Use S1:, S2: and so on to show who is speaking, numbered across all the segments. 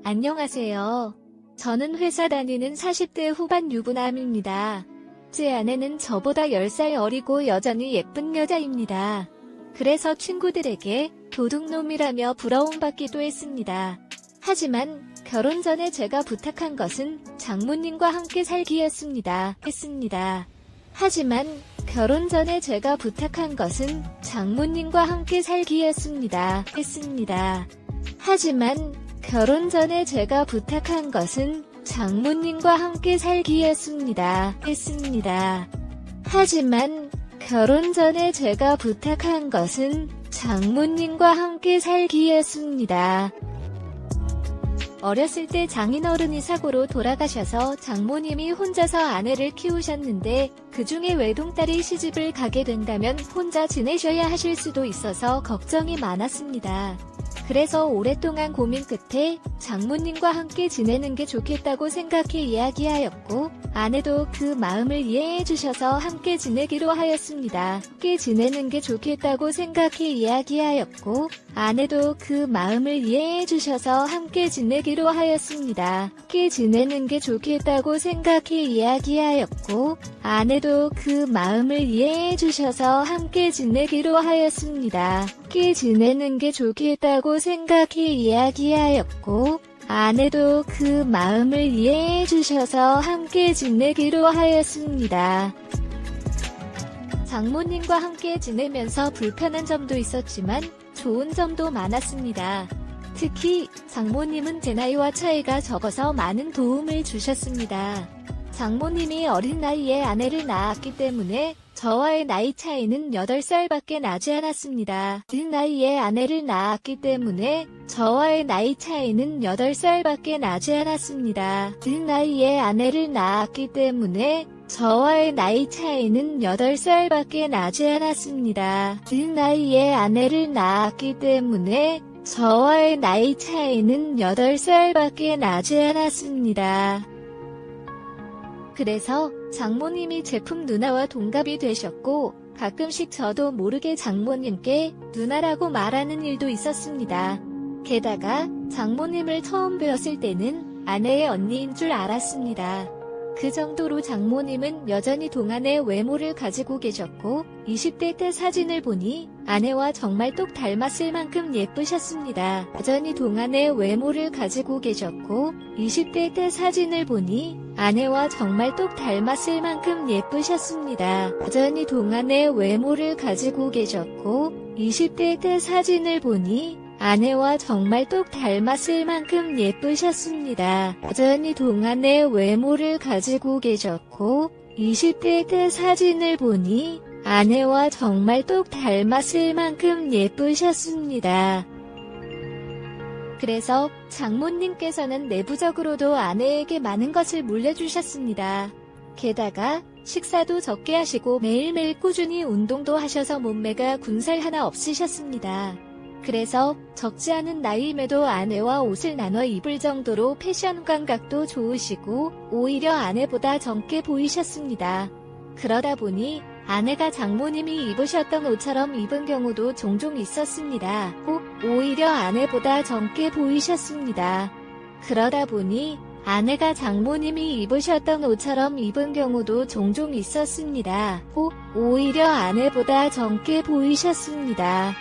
S1: 안녕하세요. 저는 회사 다니는 40대 후반 유부남입니다. 제 아내는 저보다 10살 어리고 여전히 예쁜 여자입니다. 그래서 친구들에게 도둑놈이라며 부러움받기도 했습니다. 하지만 결혼 전에 제가 부탁한 것은 장모님과 함께 살기였습니다. 하지만 결혼 전에 제가 부탁한 것은 장모님과 함께 살기였습니다. 하지만 결혼 전에 제가 부탁한 것은 장모님과 함께 살기였습니다. 하지만 결혼 전에 제가 부탁한 것은 장모님과 함께 살기였습니다. 어렸을 때 장인어른이 사고로 돌아가셔서 장모님이 혼자서 아내를 키우셨는데 그중에 외동딸이 시집을 가게 된다면 혼자 지내셔야 하실 수도 있어서 걱정이 많았습니다. 그래서 오랫동안 고민 끝에 장모님과 함께 지내는 게 좋겠다고 생각해 이야기하였고 아내도 그 마음을 이해해 주셔서 함께 지내기로 하였습니다. 함께 지내는 게 좋겠다고 생각해 이야기하였고 아내도 그 마음을 이해해 주셔서 함께 지내기로 하였습니다. 함께 지내는 게 좋겠다고 생각해 이야기하였고 아내도 그 마음을 이해해 주셔서 함께 지내기로 하였습니다. 함께 지내는 게 좋겠다고 생각해 이야기하였고 아내도 그 마음을 이해해 주셔서 함께 지내기로 하였습니다. 장모님과 함께 지내면서 불편한 점도 있었지만 좋은 점도 많았습니다. 특히 장모님은 제 나이와 차이가 적어서 많은 도움을 주셨습니다. 장모님이 어린 나이에 아내를 낳았기 때문에 저와의 나이 차이는 8살밖에 나지 않았습니다. 어린 나이에 아내를 낳았기 때문에 저와의 나이 차이는 8살밖에 나지 않았습니다. 어린 나이에 아내를 낳았기 때문에 저와의 나이 차이는 8살밖에 나지 않았습니다. 어린 나이에 아내를 낳았기 때문에 저와의 나이 차이는 8살밖에 나지 않았습니다. 그래서 장모님이 제품 누나와 동갑이 되셨고 가끔씩 저도 모르게 장모님께 누나라고 말하는 일도 있었습니다. 게다가 장모님을 처음 뵈었을 때는 아내의 언니인 줄 알았습니다. 그 정도로 장모님은 여전히 동안의 외모를 가지고 계셨고 20대 때 사진을 보니 아내와 정말 똑 닮았을 만큼 예쁘셨습니다. 여전히 동안의 외모를 가지고 계셨고 20대 때 사진을 보니 아내와 정말 똑 닮았을 만큼 예쁘셨습니다. 여전히 동안의 외모를 가지고 계셨고 20대 때 사진을 보니 아내와 정말 똑 닮았을 만큼 예쁘셨습니다. 여전히 동안의 외모를 가지고 계셨고 20대 때 사진을 보니 아내와 정말 똑 닮았을 만큼 예쁘셨습니다. 그래서 장모님께서는 내부적으로도 아내에게 많은 것을 물려주셨습니다. 게다가 식사도 적게 하시고 매일매일 꾸준히 운동도 하셔서 몸매가 군살 하나 없으셨습니다. 그래서 적지 않은 나이임에도 아내와 옷을 나눠 입을 정도로 패션 감각도 좋으시고 오히려 아내보다 젊게 보이셨습니다. 그러다 보니 아내가 장모님이 입으셨던 옷처럼 입은 경우도 종종 있었습니다. 오히려 아내보다 젊게 보이셨습니다. 그러다 보니 아내가 장모님이 입으셨던 옷처럼 입은 경우도 종종 있었습니다. 오히려 아내보다 젊게 보이셨습니다.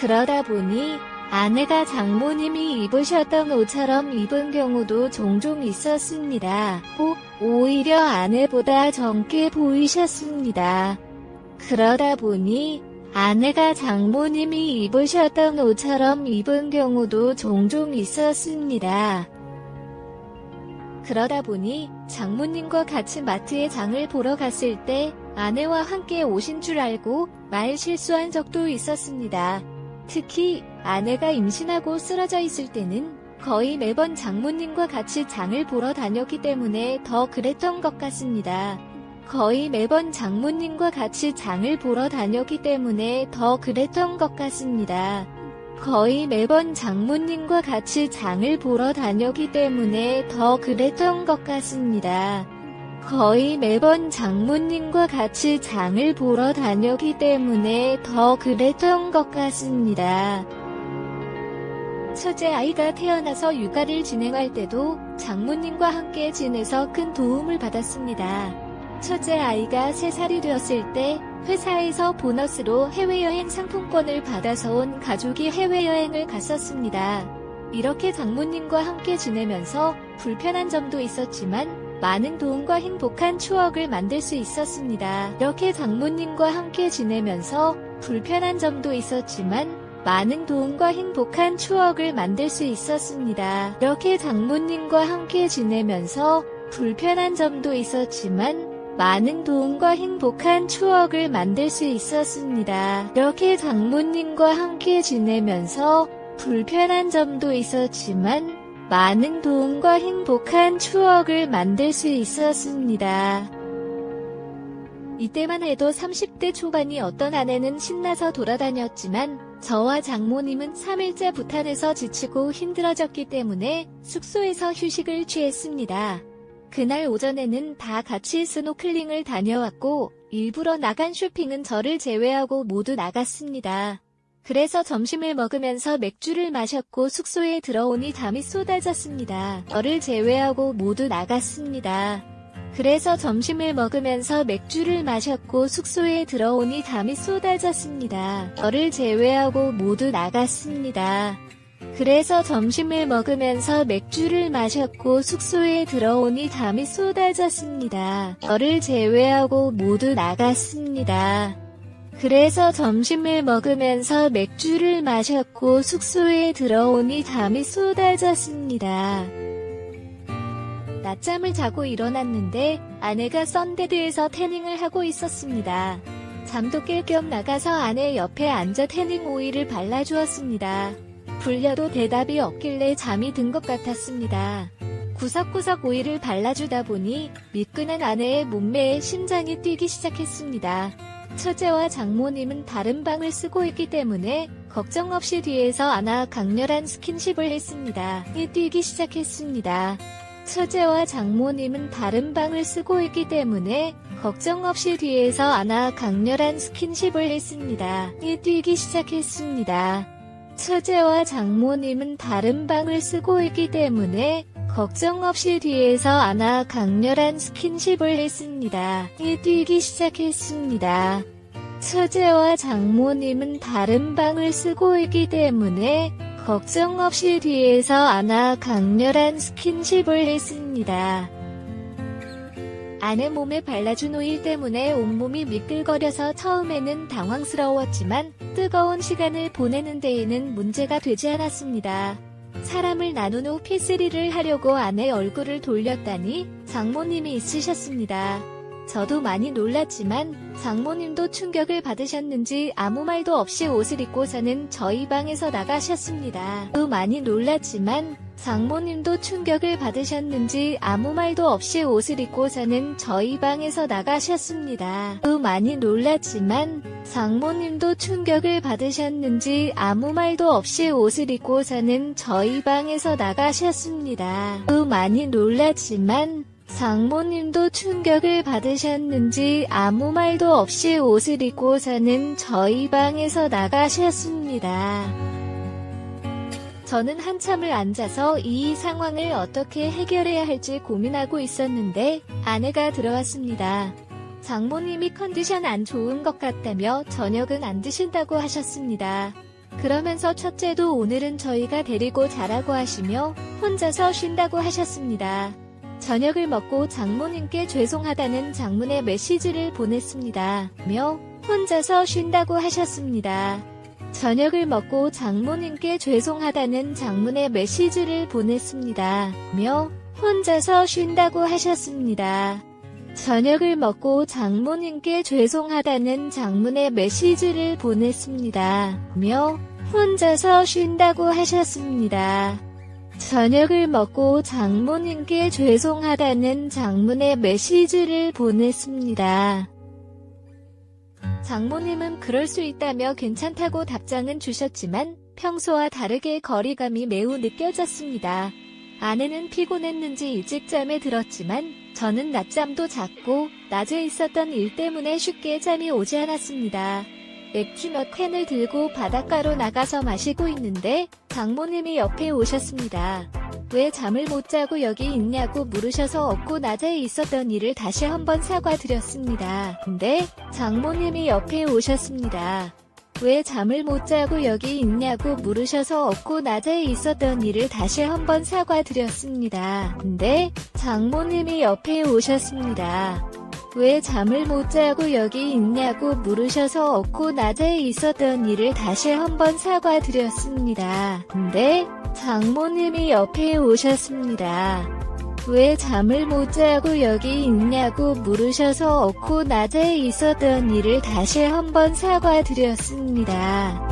S1: 그러다 보니 아내가 장모님이 입으셨던 옷처럼 입은 경우도 종종 있었습니다. 오히려 아내보다 젊게 보이셨습니다. 그러다 보니 아내가 장모님이 입으셨던 옷처럼 입은 경우도 종종 있었습니다. 그러다 보니 장모님과 같이 마트에 장을 보러 갔을 때 아내와 함께 오신 줄 알고 말 실수한 적도 있었습니다. 특히 아내가 임신하고 쓰러져 있을 때는 거의 매번 장모님과 같이 장을 보러 다녔기 때문에 더 그랬던 것 같습니다. 거의 매번 장모님과 같이 장을 보러 다녔기 때문에 더 그랬던 것 같습니다. 거의 매번 장모님과 같이 장을 보러 다녔기 때문에 더 그랬던 것 같습니다. 거의 매번 장모님과 같이 장을 보러 다녔기 때문에 더 그랬던 것 같습니다. 첫째 아이가 태어나서 육아를 진행할 때도 장모님과 함께 지내서 큰 도움을 받았습니다. 첫째 아이가 3살이 되었을 때 회사에서 보너스로 해외여행 상품권을 받아서 온 가족이 해외여행을 갔었습니다. 이렇게 장모님과 함께 지내면서 불편한 점도 있었지만 많은 도움과 행복한 추억을 만들 수 있었습니다. 이렇게 장모님과 함께 지내면서 불편한 점도 있었지만 많은 도움과 행복한 추억을 만들 수 있었습니다. 이렇게 장모님과 함께 지내면서 불편한 점도 있었지만 많은 도움과 행복한 추억을 만들 수 있었습니다. 이렇게 장모님과 함께 지내면서 불편한 점도 있었지만 많은 도움과 행복한 추억을 만들 수 있었습니다. 이때만 해도 30대 초반이 어떤 아내는 신나서 돌아다녔지만 저와 장모님은 3일째 부탄에서 지치고 힘들어졌기 때문에 숙소에서 휴식을 취했습니다. 그날 오전에는 다 같이 스노클링을 다녀왔고 일부러 나간 쇼핑은 저를 제외하고 모두 나갔습니다. 그래서 점심을 먹으면서 맥주를 마셨고 숙소에 들어오니 잠이 쏟아졌습니다. 저를 제외하고 모두 나갔습니다. 그래서 점심을 먹으면서 맥주를 마셨고 숙소에 들어오니 잠이 쏟아졌습니다. 저를 제외하고 모두 나갔습니다. 그래서 점심을 먹으면서 맥주를 마셨고 숙소에 들어오니 잠이 쏟아졌습니다. 저를 제외하고 모두 나갔습니다. 그래서 점심을 먹으면서 맥주를 마셨고 숙소에 들어오니 잠이 쏟아졌습니다. 낮잠을 자고 일어났는데 아내가 선베드에서 태닝을 하고 있었습니다. 잠도 깰 겸 나가서 아내 옆에 앉아 태닝 오일을 발라주었습니다. 불려도 대답이 없길래 잠이 든 것 같았습니다. 구석구석 오일을 발라주다 보니 미끈한 아내의 몸매에 심장이 뛰기 시작했습니다. 처제와 장모님은 다른 방을 쓰고 있기 때문에 걱정 없이 뒤에서 안아 강렬한 스킨십을 했습니다. 뛰기 시작했습니다. 처제와 장모님은 다른 방을 쓰고 있기 때문에 걱정 없이 뒤에서 안아 강렬한 스킨십을 했습니다. 뛰기 시작했습니다. 처제와 장모님은 다른 방을 쓰고 있기 때문에 걱정 없이 뒤에서 안아 강렬한 스킨십을 했습니다. 뛰기 시작했습니다. 처제와 장모님은 다른 방을 쓰고 있기 때문에 걱정 없이 뒤에서 안아 강렬한 스킨십을 했습니다. 아내 몸에 발라준 오일 때문에 온몸이 미끌거려서 처음에는 당황스러웠지만 뜨거운 시간을 보내는 데에는 문제가 되지 않았습니다. 사람을 나눈 후 P3를 하려고 아내 얼굴을 돌렸다니 장모님이 있으셨습니다. 저도 많이 놀랐지만 장모님도 충격을 받으셨는지 아무 말도 없이 옷을 입고서는 저희 방에서 나가셨습니다. 또 많이 놀랐지만 장모님도 충격을 받으셨는지 아무 말도 없이 옷을 입고서는 저희 방에서 나가셨습니다. 또 많이 놀랐지만 장모님도 충격을 받으셨는지 아무 말도 없이 옷을 입고서는 저희 방에서 나가셨습니다. 또 많이 놀랐지만 장모님도 충격을 받으셨는지 아무 말도 없이 옷을 입고서는 저희 방에서 나가셨습니다. 저는 한참을 앉아서 이 상황을 어떻게 해결해야 할지 고민하고 있었는데 아내가 들어왔습니다. 장모님이 컨디션 안 좋은 것 같다며 저녁은 안 드신다고 하셨습니다. 그러면서 첫째도 오늘은 저희가 데리고 자라고 하시며 혼자서 쉰다고 하셨습니다. 저녁을 먹고 장모님께 죄송하다는 장문의 메시지를 보냈습니다. 며 혼자서 쉰다고 하셨습니다. 저녁을 먹고 장모님께 죄송하다는 장문의 메시지를 보냈습니다. 며 혼자서 쉰다고 하셨습니다. 저녁을 먹고 장모님께 죄송하다는 장문의 메시지를 보냈습니다. 며 혼자서 쉰다고 하셨습니다. 저녁을 먹고 장모님께 죄송하다는 장문의 메시지를 보냈습니다. 장모님은 그럴 수 있다며 괜찮다고 답장은 주셨지만 평소와 다르게 거리감이 매우 느껴졌습니다. 아내는 피곤했는지 일찍 잠에 들었지만 저는 낮잠도 잤고 낮에 있었던 일 때문에 쉽게 잠이 오지 않았습니다. 맥주 몇 캔을 들고 바닷가로 나가서 마시고 있는데 장모님이 옆에 오셨습니다. 왜 잠을 못 자고 여기 있냐고 물으셔서 없고 낮에 있었던 일을 다시 한번 사과드렸습니다. 근데 장모님이 옆에 오셨습니다. 왜 잠을 못 자고 여기 있냐고 물으셔서 없고 낮에 있었던 일을 다시 한번 사과드렸습니다. 근데 장모님이 옆에 오셨습니다. 왜 잠을 못 자고 여기 있냐고 물으셔서 없고 낮에 있었던 일을 다시 한번 사과드렸습니다. 근데 장모님이 옆에 오셨습니다. 왜 잠을 못 자고 여기 있냐고 물으셔서 없고 낮에 있었던 일을 다시 한번 사과드렸습니다.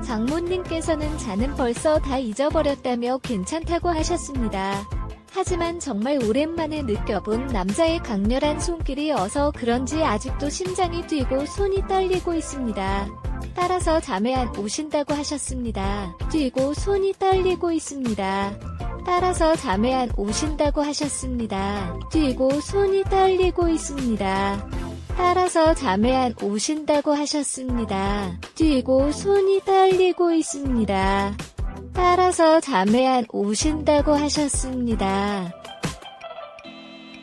S1: 장모님께서는 자는 벌써 다 잊어버렸다며 괜찮다고 하셨습니다. 하지만 정말 오랜만에 느껴본 남자의 강렬한 손길이어서 그런지 아직도 심장이 뛰고 손이 떨리고 있습니다. 따라서 잠에 안 오신다고 하셨습니다. 뛰고 손이 떨리고 있습니다. 따라서 잠에 안 오신다고 하셨습니다. 뛰고 손이 떨리고 있습니다. 따라서 잠에 안 오신다고 하셨습니다. 뛰고 손이 떨리고 있습니다. 따라서 잠에 안 오신다고 하셨습니다.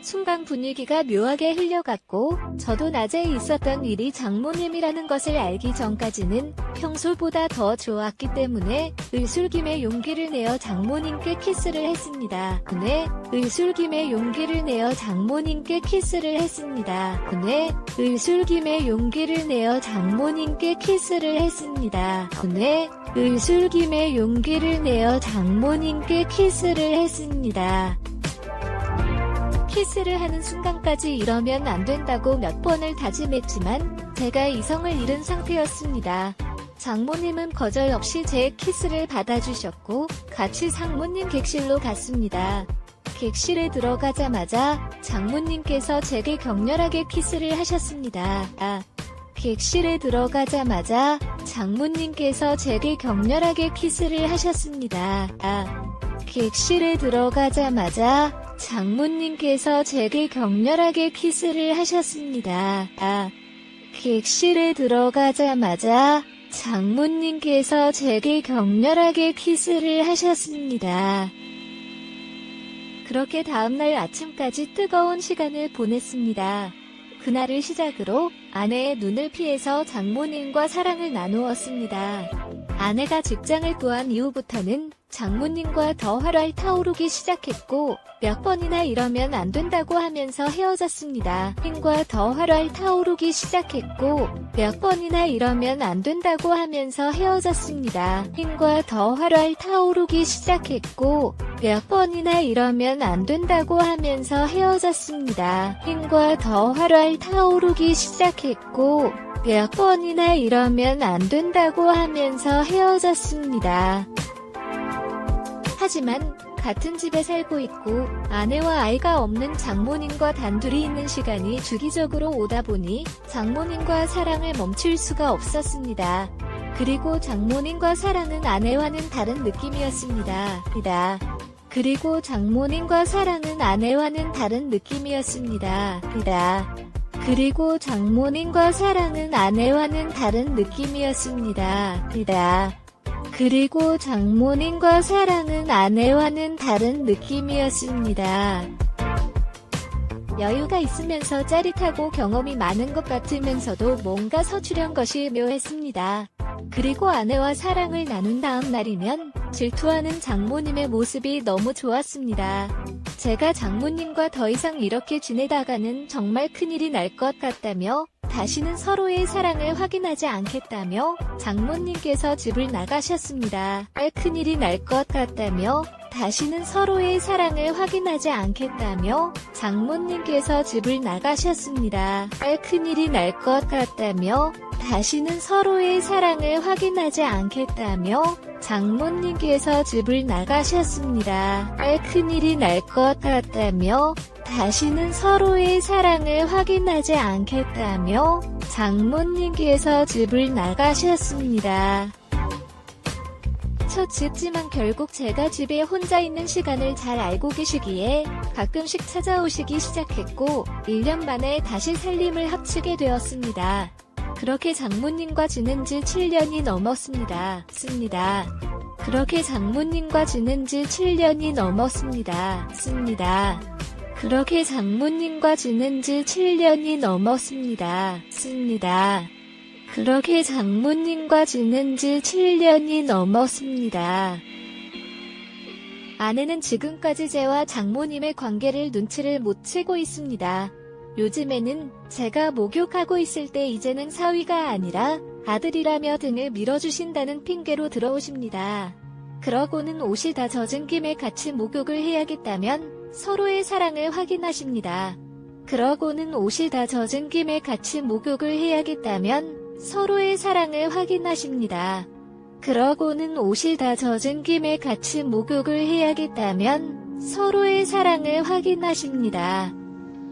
S1: 순간 분위기가 묘하게 흘려갔고 저도 낮에 있었던 일이 장모님이라는 것을 알기 전까지는 평소보다 더 좋았기 때문에 의술김에 용기를 내어 장모님께 키스를 했습니다. 그네 의술김에 용기를 내어 장모님께 키스를 했습니다. 그네 의술김에 용기를 내어 장모님께 키스를 했습니다. 그네 의술김에 용기를 내어 장모님께 키스를 했습니다. 키스를 하는 순간까지 이러면 안 된다고 몇 번을 다짐했지만 제가 이성을 잃은 상태였습니다. 장모님은 거절없이 제 키스를 받아주셨고 같이 장모님 객실로 갔습니다. 객실에 들어가자마자 장모님께서 제게 격렬하게 키스를 하셨습니다. 객실에 들어가자마자 장모님께서 제게 격렬하게 키스를 하셨습니다. 객실에 들어가자마자 장모님께서 제게 격렬하게 키스를 하셨습니다. 객실에 들어가자마자 장모님께서 제게 격렬하게 키스를 하셨습니다. 그렇게 다음날 아침까지 뜨거운 시간을 보냈습니다. 그날을 시작으로 아내의 눈을 피해서 장모님과 사랑을 나누었습니다. 아내가 직장을 구한 이후부터는 장모님과 더 활활 타오르기 시작했고 몇 번이나 이러면 안 된다고 하면서 헤어졌습니다. 힘과 더 활활 타오르기 시작했고 몇 번이나 이러면 안 된다고 하면서 헤어졌습니다. 힘과 더 활활 타오르기 시작했고 몇 번이나 이러면 안 된다고 하면서 헤어졌습니다. 힘과 더 활활 타오르기 시작했고 몇 번이나 이러면 안 된다고 하면서 헤어졌습니다. 하지만 같은 집에 살고 있고 아내와 아이가 없는 장모님과 단둘이 있는 시간이 주기적으로 오다 보니 장모님과 사랑을 멈출 수가 없었습니다. 그리고 장모님과 사랑은 아내와는 다른 느낌이었습니다. 그리고 장모님과 사랑은 아내와는 다른 느낌이었습니다. 그리고 장모님과 사랑은 아내와는 다른 느낌이었습니다. 그리고 장모님과 사랑은 아내와는 다른 느낌이었습니다. 여유가 있으면서 짜릿하고 경험이 많은 것 같으면서도 뭔가 서투른 것이 묘했습니다. 그리고 아내와 사랑을 나눈 다음 날이면 질투하는 장모님의 모습이 너무 좋았습니다. 제가 장모님과 더 이상 이렇게 지내다가는 정말 큰일이 날 것 같다며 다시는 서로의 사랑을 확인하지 않겠다며 장모님께서 집을 나가셨습니다. 큰일이 날 것 같다며 다시는 서로의 사랑을 확인하지 않겠다며 장모님께서 집을 나가셨습니다. 큰일이 날 것 같다며 다시는 서로의 사랑을 확인하지 않겠다며 장모님께서 집을 나가셨습니다. 큰일이 날 것 같다며 다시는 서로의 사랑을 확인하지 않겠다며 장모님께서 집을 나가셨습니다. 쳤지만 결국 제가 집에 혼자 있는 시간을 잘 알고 계시기에 가끔씩 찾아오시기 시작했고 1년 만에 다시 살림을 합치게 되었습니다. 그렇게 장모님과 지낸 지 7년이 넘었습니다. 그렇게 장모님과 지낸 지 7년이 넘었습니다. 그렇게 장모님과 지낸 지 7년이 넘었습니다. 그렇게 장모님과 지낸 지 7년이 넘었습니다. 아내는 지금까지 제와 장모님의 관계를 눈치를 못 채고 있습니다. 요즘에는 제가 목욕하고 있을 때 이제는 사위가 아니라 아들이라며 등을 밀어주신다는 핑계로 들어오십니다. 그러고는 옷이 다 젖은 김에 같이 목욕을 해야겠다면 서로의 사랑을 확인하십니다. 그러고는 옷이 다 젖은 김에 같이 목욕을 해야겠다면 서로의 사랑을 확인하십니다. 그러고는 옷이 다 젖은 김에 같이 목욕을 해야겠다면 서로의 사랑을 확인하십니다.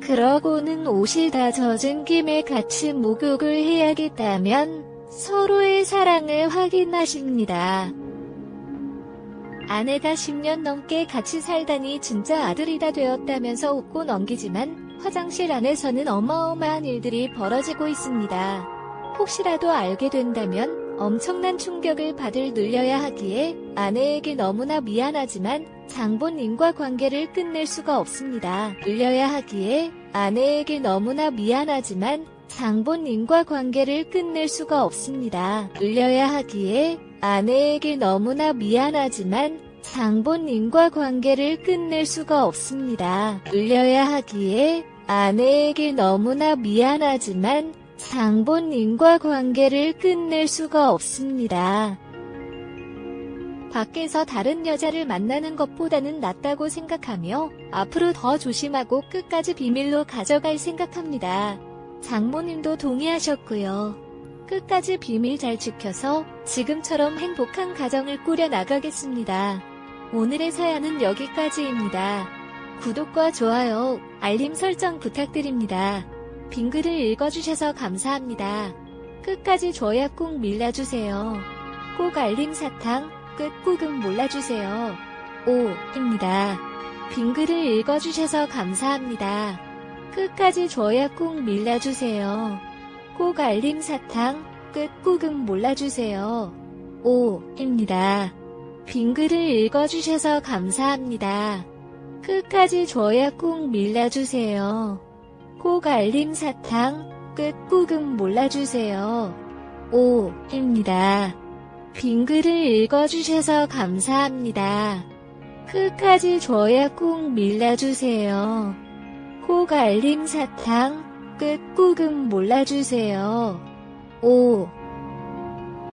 S1: 그러고는 옷이 다 젖은 김에 같이 목욕을 해야겠다면 서로의 사랑을 확인하십니다. 아내가 10년 넘게 같이 살다니 진짜 아들이다 되었다면서 웃고 넘기지만 화장실 안에서는 어마어마한 일들이 벌어지고 있습니다. 혹시라도 알게 된다면 엄청난 충격을 받을 늘려야 하기에 아내에게 너무나 미안하지만 장모님과 관계를 끝낼 수가 없습니다. 늘려야 하기에 아내에게 너무나 미안하지만 장모님과 관계를 끝낼 수가 없습니다. 늘려야 하기에 아내에게 너무나 미안하지만 장모님과 관계를 끝낼 수가 없습니다. 늘려야 하기에 아내에게 너무나 미안하지만 장모님과 관계를 끝낼 수가 없습니다. 밖에서 다른 여자를 만나는 것보다는 낫다고 생각하며 앞으로 더 조심하고 끝까지 비밀로 가져갈 생각합니다. 장모님도 동의하셨고요. 끝까지 비밀 잘 지켜서 지금처럼 행복한 가정을 꾸려 나가겠습니다. 오늘의 사연은 여기까지입니다. 구독과 좋아요, 알림 설정 부탁드립니다. 빈 글을 읽어주셔서 감사합니다. 끝까지 좋아요 꾹 밀어주세요. 꼭 알림 사탕, 끝꾹은 몰라주세요. 5입니다. 빈 글을 읽어주셔서 감사합니다. 끝까지 좋아요 꾹 밀어주세요. 꼭 알림 사탕, 끝꾹은 몰라주세요. 5입니다. 빈 글을 읽어주셔서 감사합니다. 끝까지 좋아요 꾹 밀어주세요. 꼭 알림 사탕, 끝꾹은 몰라주세요. 5입니다. 빈 글을 읽어주셔서 감사합니다. 끝까지 좋아요 꾹 밀어주세요. 꼭 알림 사탕, 끝꾹은 몰라주세요. 5